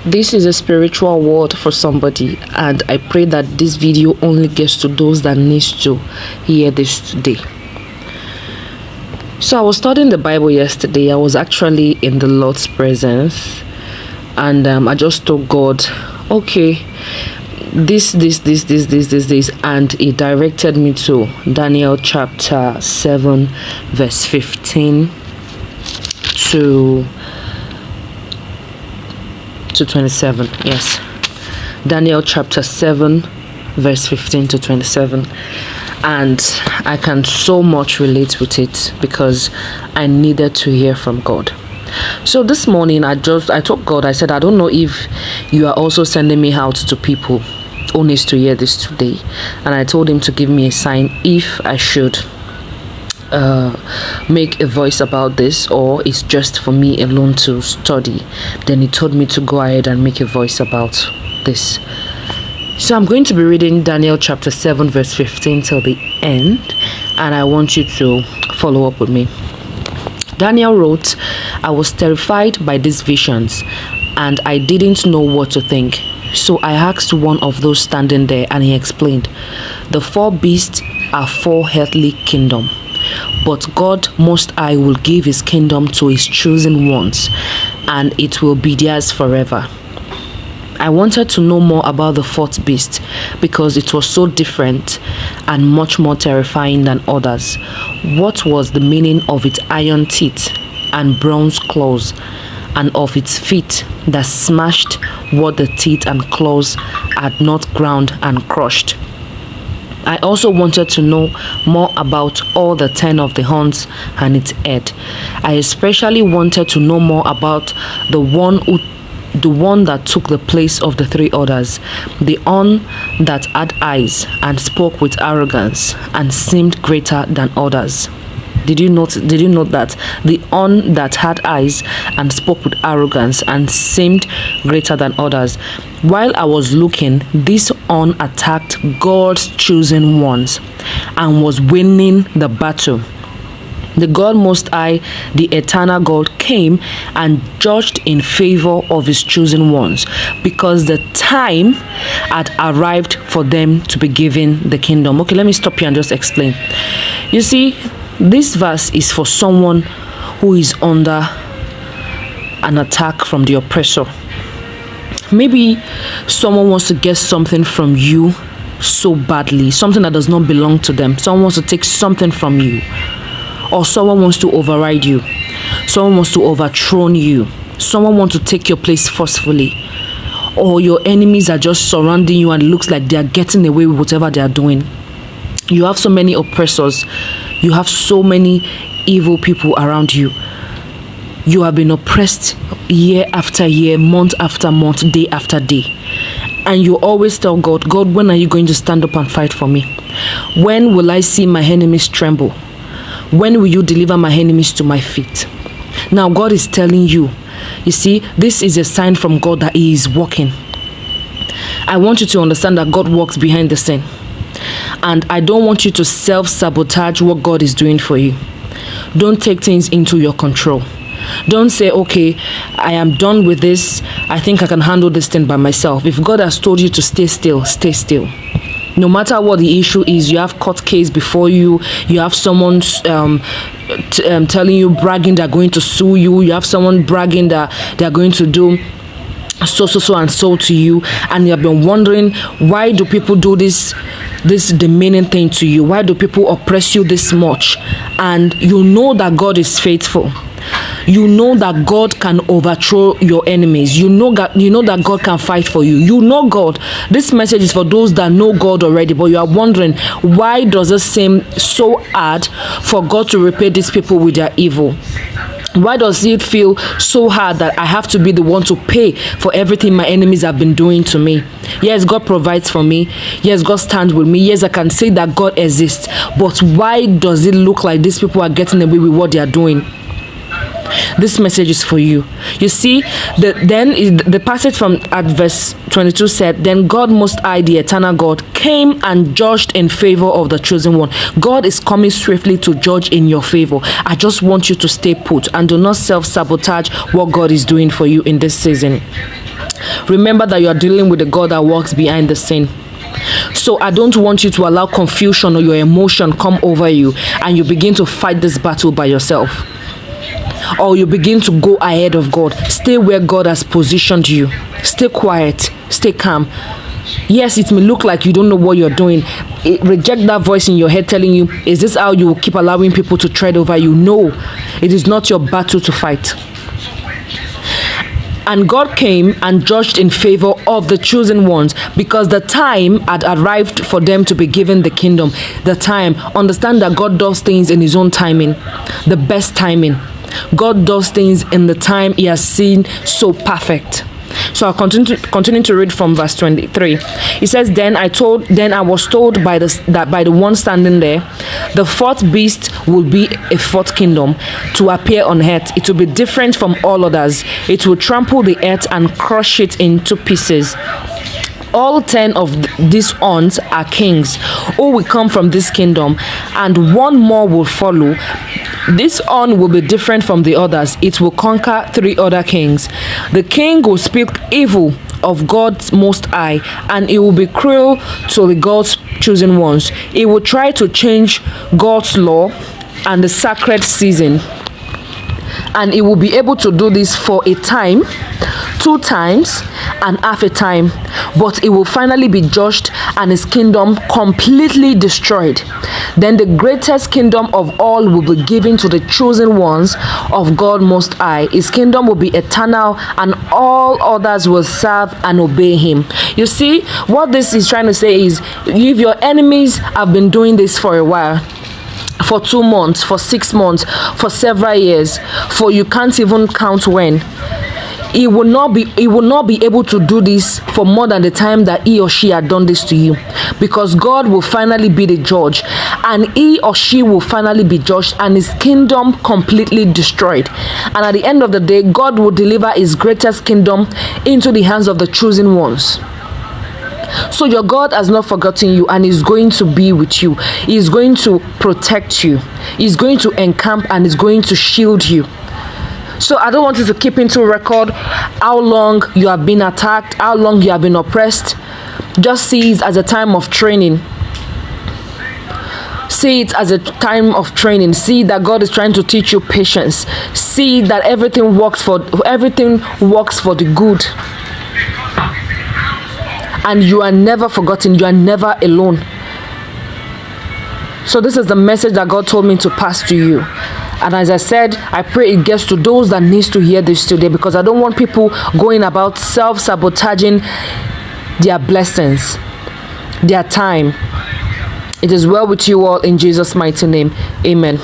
This is a spiritual word for somebody, and I pray that this video only gets to those that needs to hear this today. So I was studying the Bible yesterday. I was actually in the Lord's presence, and I just told God, okay, this, and He directed me to Daniel chapter 7, verse 15 to 27. Yes, Daniel chapter 7, verse 15 to 27. And I can so much relate with it because I needed to hear from God. So this morning I told God, I said, I don't know if you are also sending me out to people who needs to hear this today. And I told Him to give me a sign if I should make a voice about this, or it's just for me alone to study. Then He told me to go ahead and make a voice about this. So I'm going to be reading Daniel chapter 7 verse 15 till the end, and I want you to follow up with me. Daniel wrote, I was terrified by these visions, and I didn't know what to think. So I asked one of those standing there, and he explained, the 4 beasts are 4 earthly kingdoms. But God Most High will give His kingdom to His chosen ones, and it will be theirs forever. I wanted to know more about the 4th beast because it was so different and much more terrifying than others. What was the meaning of its iron teeth and bronze claws, and of its feet that smashed what the teeth and claws had not ground and crushed? I also wanted to know more about all the 10 of the horns and its head. I especially wanted to know more about the one that took the place of the 3 others, the one that had eyes and spoke with arrogance and seemed greater than others. Did you note that? The one that had eyes and spoke with arrogance and seemed greater than others. While I was looking, this one attacked God's chosen ones and was winning the battle. The God Most High, the eternal God, came and judged in favor of His chosen ones because the time had arrived for them to be given the kingdom. Okay, let me stop here and just explain. You see, this verse is for someone who is under an attack from the oppressor. Maybe someone wants to get something from you so badly, something that does not belong to them. Someone wants to take something from you, or someone wants to override you, someone wants to overthrow you, someone wants to take your place forcefully, or your enemies are just surrounding you and it looks like they are getting away with whatever they are doing. You have so many oppressors, you have so many evil people around you. You have been oppressed year after year, month after month, day after day. And you always tell God, God, when are you going to stand up and fight for me? When will I see my enemies tremble? When will you deliver my enemies to my feet? Now God is telling you, you see, this is a sign from God that He is working. I want you to understand that God works behind the scene. And I don't want you to self-sabotage what God is doing for you. Don't take things into your control. Don't say, okay, I am done with this. I think I can handle this thing by myself. If God has told you to stay still, stay still. No matter what the issue is, you have court case before you. You have someone telling you, bragging they're going to sue you. You have someone bragging that they're going to do so and so to you, and you have been wondering, why do people do this demeaning thing to you? Why do people oppress you this much? And you know that God is faithful. You know that God can overthrow your enemies. You know that God can fight for you. You know God. This message is for those that know God already, but you are wondering, why does it seem so hard for God to repay these people with their evil? Why does it feel so hard that I have to be the one to pay for everything my enemies have been doing to me? Yes, God provides for me. Yes, God stands with me. Yes, I can say that God exists. But why does it look like these people are getting away with what they are doing? This message is for you. You see, the passage from at verse 22 said, then God Most High, the eternal God, came and judged in favor of the chosen one. God is coming swiftly to judge in your favor. I just want you to stay put and do not self-sabotage what God is doing for you in this season. remember that you are dealing with the God that works behind the scene. So I don't want you to allow confusion or your emotion come over you and you begin to fight this battle by yourself, or you begin to go ahead of God. Stay where God has positioned you. Stay quiet, stay calm. Yes, it may look like you don't know what you're doing. Reject that voice in your head telling you, is this how you will keep allowing people to tread over you? No, it is not your battle to fight. And God came and judged in favor of the chosen ones, because the time had arrived for them to be given the kingdom. The time. Understand that God does things in his own timing, the best timing. God does things in the time he has seen so perfect. So I'll continue to read from verse 23. It says, Then I was told by the one standing there, the fourth beast will be a fourth kingdom to appear on earth. It will be different from all others. It will trample the earth and crush it into pieces. All 10 of these horns are kings who will come from this kingdom, and one more will follow. This horn will be different from the others. It will conquer 3 other kings. The king will speak evil of God's Most High, and he will be cruel to the God's chosen ones. He will try to change God's law and the sacred season, and he will be able to do this for a time, 2 times, and half a time, but he will finally be judged and his kingdom completely destroyed. Then the greatest kingdom of all will be given to the chosen ones of God Most High. His kingdom will be eternal, and all others will serve and obey him. You see, what this is trying to say is, if your enemies have been doing this for a while, for 2 months, for 6 months, for several years, for you can't even count when, he will not be able to do this for more than the time that he or she had done this to you, because God will finally be the judge, and he or she will finally be judged and his kingdom completely destroyed. And at the end of the day, God will deliver his greatest kingdom into the hands of the chosen ones. So your God has not forgotten you, and is going to be with you. He is going to protect you. He is going to encamp and is going to shield you. So I don't want you to keep into record how long you have been attacked, how long you have been oppressed. Just see it as a time of training. See it as a time of training. See that God is trying to teach you patience. See that everything works for the good. And you are never forgotten. You are never alone. So this is the message that God told me to pass to you. And as I said, I pray it gets to those that needs to hear this today, because I don't want people going about self-sabotaging their blessings, their time. It is well with you all in Jesus' mighty name. Amen.